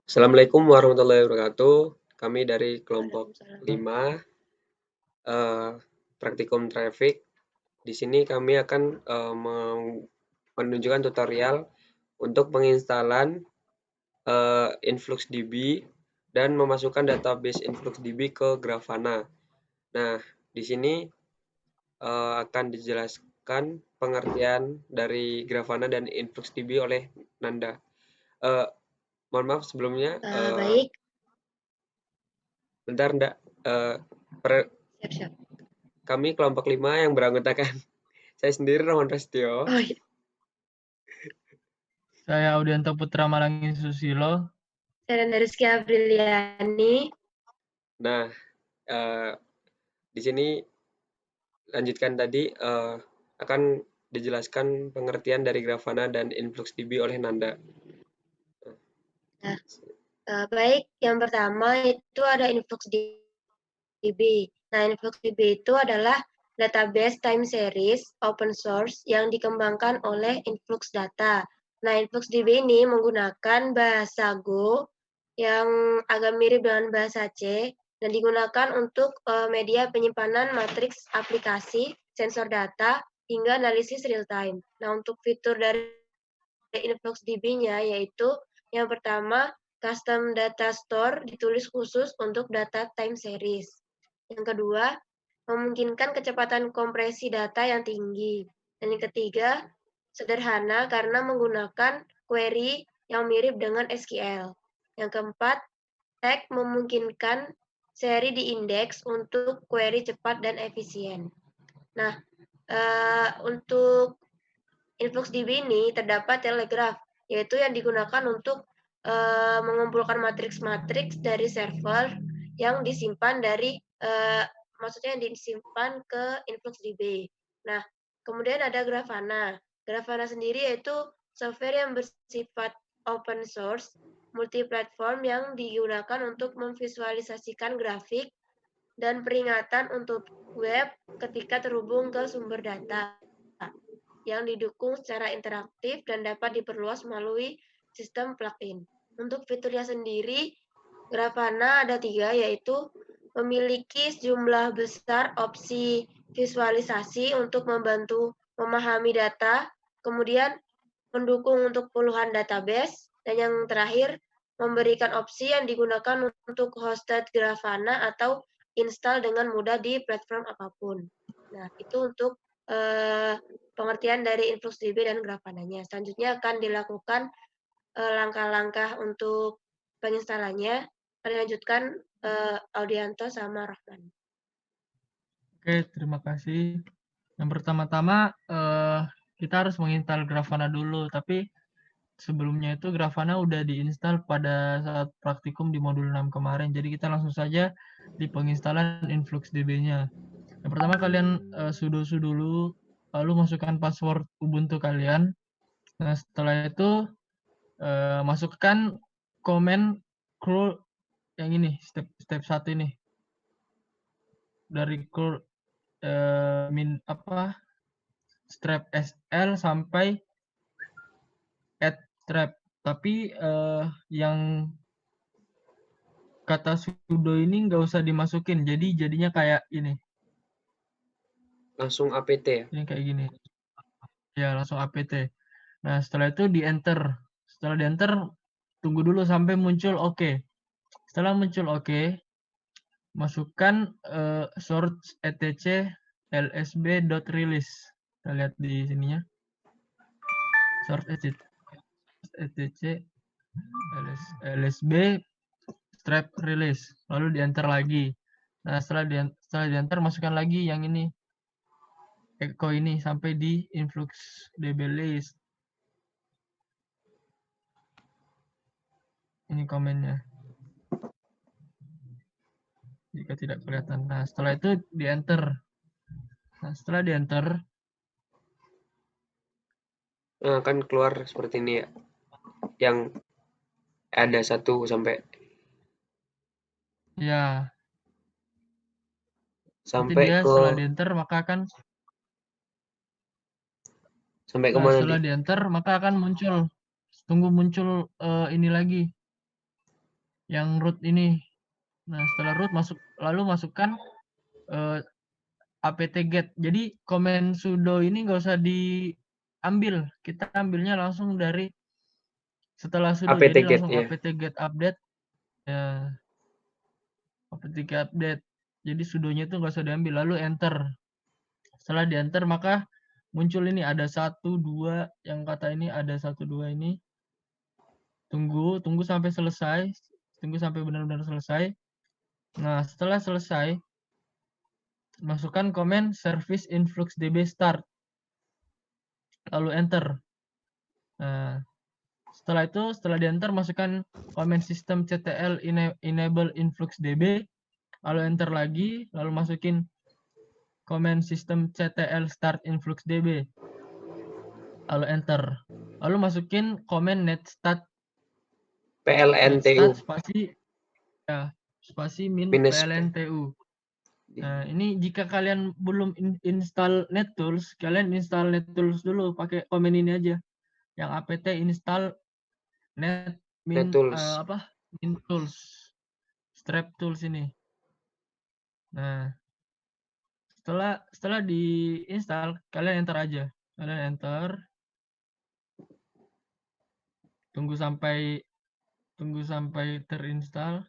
Assalamualaikum warahmatullahi wabarakatuh. Kami dari kelompok Waalaikumsalam. 5, praktikum traffic. Di sini kami akan menunjukkan tutorial untuk penginstalan InfluxDB dan memasukkan database InfluxDB ke Grafana. Nah, di sini akan dijelaskan pengertian dari Grafana dan InfluxDB oleh Nanda. Eh, Mohon maaf sebelumnya, Baik, bentar Nda. Eh, per- siap-siap. Kami kelompok 5 yang beranggotakan saya sendiri Roman Prasetyo. Oh iya, Saya Audianto Putra Malangin Susilo. saya Nanda Rizky Apriliani. Nah, di sini lanjutkan tadi akan dijelaskan pengertian dari Grafana dan InfluxDB oleh Nanda. Nah, baik, yang pertama itu ada InfluxDB. Nah, InfluxDB itu adalah database time series open source yang dikembangkan oleh Influx Data. Nah, InfluxDB ini menggunakan bahasa Go yang agak mirip dengan bahasa C dan digunakan untuk media penyimpanan matriks aplikasi, sensor data, hingga analisis real time. Nah, untuk fitur dari InfluxDB-nya yaitu yang pertama, custom data store ditulis khusus untuk data time series. Yang kedua, memungkinkan kecepatan kompresi data yang tinggi. Dan yang ketiga, sederhana karena menggunakan query yang mirip dengan SQL. Yang keempat, tag memungkinkan seri diindeks untuk query cepat dan efisien. Nah, untuk InfluxDB ini terdapat telegraph, yaitu yang digunakan untuk mengumpulkan matriks-matriks dari server yang disimpan dari maksudnya yang disimpan ke InfluxDB. Nah, kemudian ada Grafana. Grafana sendiri yaitu software yang bersifat open source, multi-platform yang digunakan untuk memvisualisasikan grafik dan peringatan untuk web ketika terhubung ke sumber data yang didukung secara interaktif dan dapat diperluas melalui sistem plugin. Untuk fiturnya sendiri, Grafana ada 3, yaitu memiliki sejumlah besar opsi visualisasi untuk membantu memahami data, kemudian mendukung untuk puluhan database, dan yang terakhir memberikan opsi yang digunakan untuk hosted Grafana atau install dengan mudah di platform apapun. Nah, itu untuk pengertian dari InfluxDB dan Grafananya. Selanjutnya akan dilakukan langkah-langkah untuk penginstalannya. Akan dilanjutkan Audianto sama Rahman. Oke, terima kasih. Yang pertama-tama kita harus menginstal Grafana dulu, tapi sebelumnya itu Grafana udah diinstal pada saat praktikum di modul 6 kemarin. Jadi kita langsung saja di penginstalan InfluxDB-nya. Yang pertama kalian sudo dulu, lalu masukkan password Ubuntu kalian. Nah, setelah itu masukkan komen curl yang ini, step 1 ini. Dari curl strap SL sampai add strap. Tapi yang kata sudo ini nggak usah dimasukin. Jadi jadinya kayak ini. Langsung apt ya. Ini kayak gini. Ya, langsung apt. Nah, setelah itu di enter. Setelah di enter, tunggu dulu sampai muncul oke. Setelah muncul oke, masukkan source etc lsb.release. Kita lihat di sininya. Source etc lsb strap release, lalu di enter lagi. Nah, setelah di enter masukkan lagi yang ini echo ini sampai di InfluxDB list. Ini komennya. Jika tidak kelihatan. Nah, setelah itu di enter. Nah, setelah di enter, Nah, akan keluar seperti ini ya. Yang ada 1 sampai ya, nanti sampai dia ke setelah di enter maka akan sampai kemana setelah nih? di enter maka akan muncul. Tunggu muncul ini lagi. yang root ini. Nah, setelah root lalu masukkan apt-get. Jadi komen sudo ini nggak usah diambil, kita ambilnya langsung dari setelah sudo. Jadi apt-get langsung ya. apt-get update. Ya, apt-get update. Jadi sudonya itu nggak usah diambil, lalu enter. Setelah di enter maka muncul ini ada 1, 2, yang kata ini ada 1, 2 ini. Tunggu sampai selesai. Tunggu sampai benar-benar selesai. Nah, setelah selesai, masukkan komen service influxdb start. Lalu enter. Nah, setelah di enter, masukkan komen system ctl enable influxdb. Lalu enter lagi, lalu masukin komen system ctl start influxdb. Lalu enter. Lalu masukin komen netstat plntu spasi min minus plntu. Nah, ini jika kalian belum install NetTools, kalian install NetTools dulu pakai komen ini aja. Yang apt install NetTools. min tools. Strap tools ini. Nah, setelah diinstal, kalian enter aja. Kalian enter. Tunggu sampai terinstall.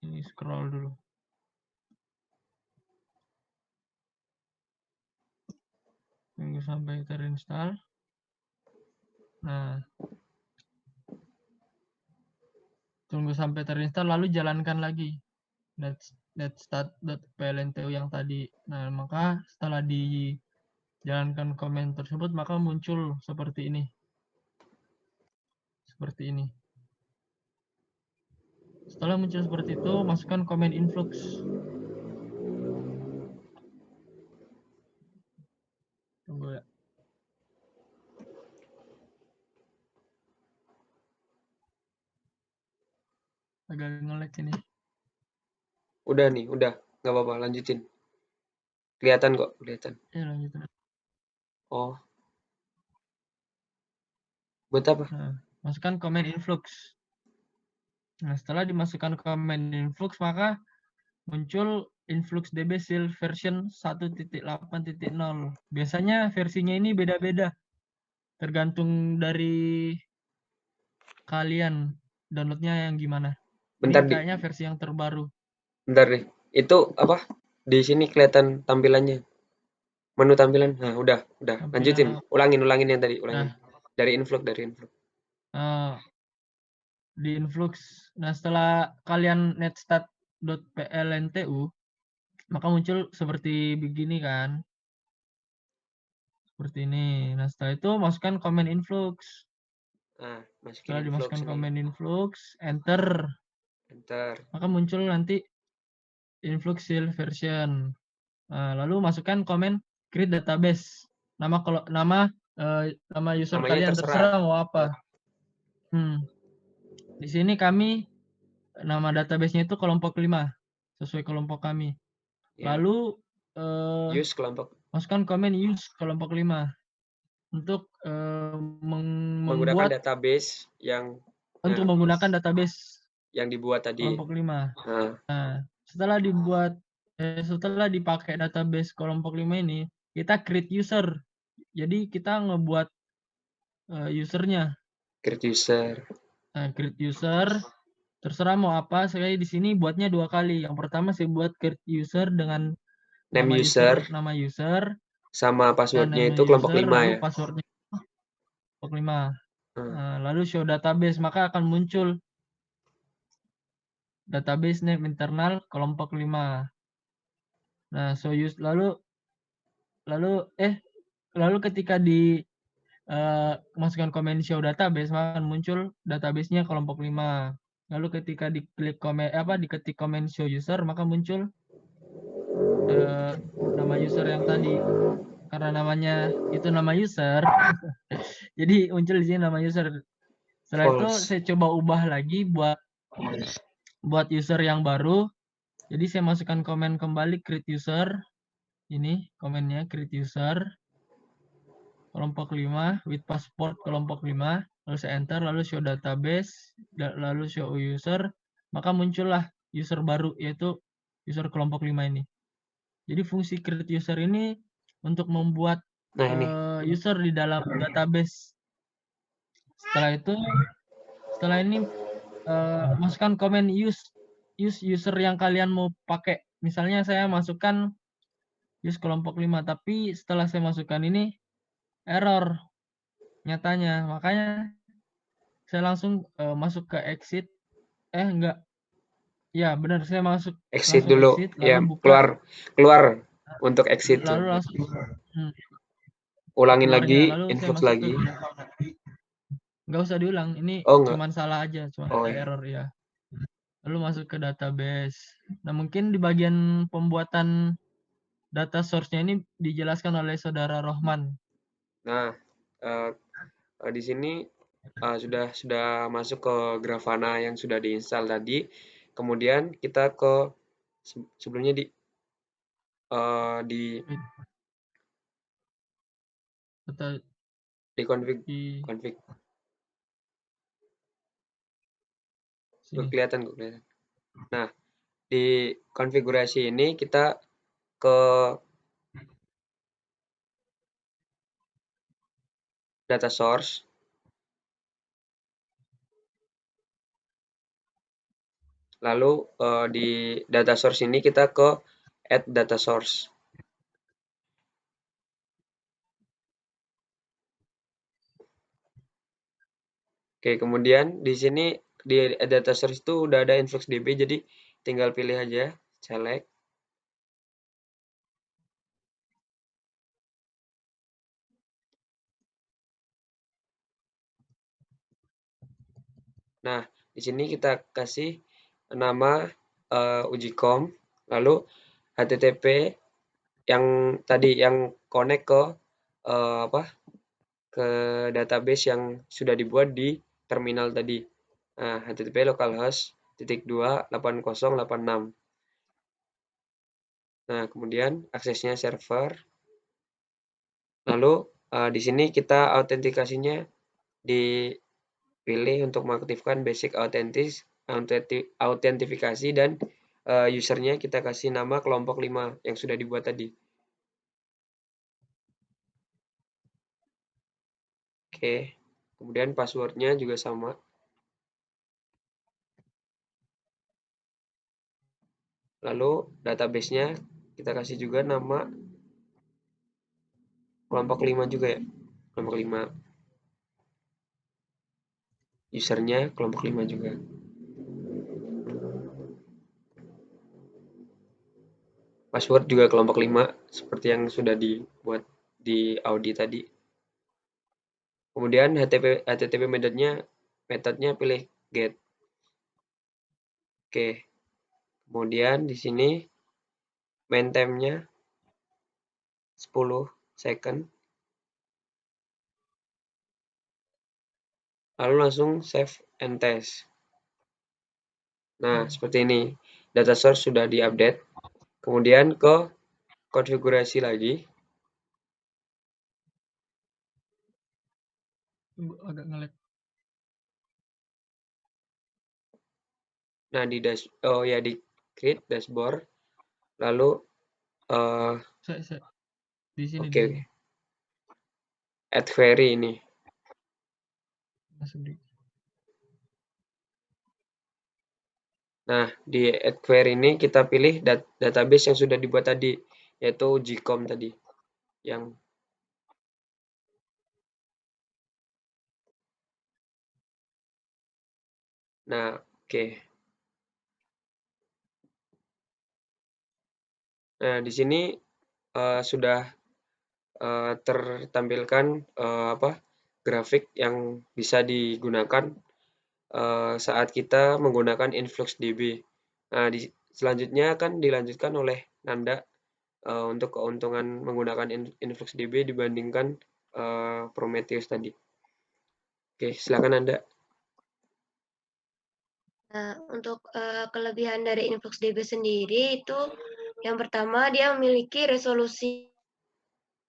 Ini scroll dulu. Tunggu sampai terinstall. Nah, tunggu sampai terinstall lalu jalankan lagi netstat.plntu yang tadi. Nah, maka setelah dijalankan komen tersebut maka muncul seperti ini. Seperti ini. Setelah muncul seperti itu, masukkan komen influx. Tunggu ya. Agak nge-lag ini. Udah nih, udah. Nggak apa-apa, lanjutin. Kelihatan kok, kelihatan. Ya, lanjutin. Oh. Buat apa? Nah, masukkan komen influx. Nah, setelah dimasukkan komen influx, maka muncul influxdb seal version 1.8.0. Biasanya versinya ini beda-beda. Tergantung dari kalian downloadnya yang gimana. Bentar Ini kayaknya versi yang terbaru. Bentar deh. Itu apa? Di sini kelihatan tampilannya. Menu tampilan. Nah, udah. Tampilan Lanjutin. Ulangin yang tadi, ulangin. Nah, Dari influx. di influx. Nah, setelah kalian netstat.plntu, maka muncul seperti begini kan. Seperti ini. Nah, setelah itu masukkan komen influx. Nah, masukin Setelah influx dimasukkan ini. komen influx, enter. Maka muncul nanti influx seal version. Nah, lalu masukkan komen create database. Nama user Namanya kalian terserah mau apa. Di sini kami nama database-nya itu kelompok 5 sesuai kelompok kami. Ya. Lalu Use kelompok. masukkan komen use kelompok 5 untuk menggunakan database yang menggunakan database yang dibuat tadi. Kelompok 5. Nah, setelah dipakai database kelompok 5 ini, kita create user. Jadi kita ngebuat usernya. Create user. Nah, create user. Terserah mau apa. Saya di sini buatnya 2 kali. Yang pertama saya buat create user dengan nama user. Sama passwordnya itu kelompok 5 ya. Passwordnya kelompok 5. Nah, lalu show database, maka akan muncul database name internal kelompok 5. Nah, lalu ketika masukkan komen show database, maka akan muncul database-nya kelompok 5. Lalu ketika diketik komen show user, maka muncul nama user yang tadi. Karena namanya itu nama user, jadi muncul di sini nama user. Setelah itu saya coba ubah lagi buat user yang baru. Jadi saya masukkan komen kembali create user. Ini komennya create user kelompok 5 with passport kelompok 5. lalu saya enter, lalu show database, lalu show user, maka muncullah user baru, yaitu user kelompok 5 ini. Jadi fungsi create user ini untuk membuat Nah, ini. user di dalam database. Setelah ini masukkan komen use user yang kalian mau pakai. Misalnya saya masukkan use kelompok 5, tapi setelah saya masukkan ini error nyatanya. Makanya saya langsung masuk ke exit. Enggak. Ya, benar, saya masuk Exit langsung dulu. exit, Ya, lalu buka, keluar untuk exit tuh. lalu langsung Ulangin keluarnya, lagi, lalu saya influx masuk lagi. ke nggak usah diulang, ini Oh, enggak. cuman salah aja, cuma Oh, ada ya. error ya. Lalu masuk ke database. Nah, mungkin di bagian pembuatan data source-nya ini dijelaskan oleh Saudara Rohman. Nah, di sini sudah masuk ke Grafana yang sudah diinstal tadi. Kemudian kita ke sebelumnya di Atau config di sini. kelihatan. Nah, di konfigurasi ini kita ke data source. Lalu di data source ini kita ke add data source. Oke, kemudian di sini di data source itu udah ada InfluxDB, jadi tinggal pilih aja, select. Nah, di sini kita kasih nama uji.com, lalu HTTP yang tadi yang connect ke ke database yang sudah dibuat di terminal tadi. Nah, HTTP localhost /2 8086. Nah, kemudian aksesnya server. Lalu di sini kita autentikasinya dipilih untuk mengaktifkan basic autentifikasi dan usernya kita kasih nama kelompok 5 yang sudah dibuat tadi. Oke, kemudian passwordnya juga sama. Lalu database-nya kita kasih juga nama kelompok 5 juga ya. Kelompok 5. Usernya kelompok 5 juga. Password juga kelompok 5 seperti yang sudah dibuat di Audi tadi. Kemudian HTTP metodenya pilih get. Oke. Kemudian di sini main time-nya 10 second. Lalu langsung save and test. Nah, seperti ini. Data source sudah diupdate. Kemudian ke konfigurasi lagi. Tunggu, agak nge-lag. Nah, di create dashboard. Lalu di sini. Oke. Add query ini. Nah, di add query ini kita pilih database yang sudah dibuat tadi, yaitu GCOM tadi. Nah, oke. Nah, di sini sudah tertampilkan grafik yang bisa digunakan saat kita menggunakan InfluxDB. Nah, selanjutnya akan dilanjutkan oleh Nanda untuk keuntungan menggunakan InfluxDB dibandingkan Prometheus tadi. Oke, silakan Nanda. Nah, untuk kelebihan dari InfluxDB sendiri itu yang pertama dia memiliki resolusi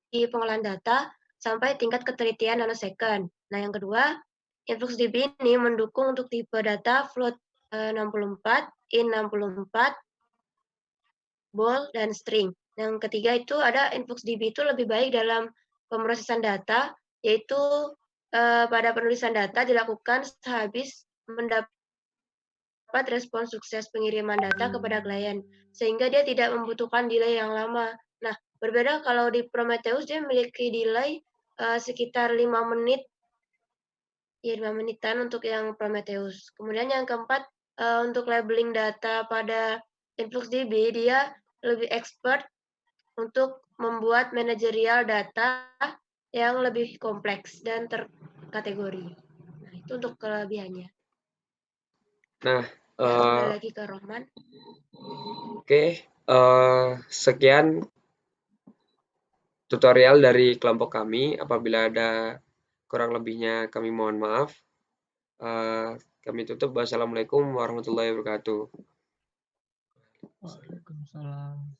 pengolahan data sampai tingkat ketelitian nanosecond. Nah, yang kedua InfluxDB ini mendukung untuk tipe data float 64, int64, bold, dan string. Yang ketiga itu ada InfluxDB itu lebih baik dalam pemrosesan data, yaitu pada penulisan data dilakukan sehabis mendapat respon sukses pengiriman data kepada klien, sehingga dia tidak membutuhkan delay yang lama. Nah, berbeda kalau di Prometheus dia memiliki delay sekitar 5 menit, ya 5 menitan untuk yang Prometheus. Kemudian yang keempat, untuk labeling data pada InfluxDB, dia lebih expert untuk membuat manajerial data yang lebih kompleks dan terkategori. Nah, itu untuk kelebihannya. Nah, Kembali lagi ke Rohman. Oke, sekian tutorial dari kelompok kami. Apabila ada kurang lebihnya kami mohon maaf. Kami tutup. Wassalamualaikum warahmatullahi wabarakatuh. Waalaikumsalam.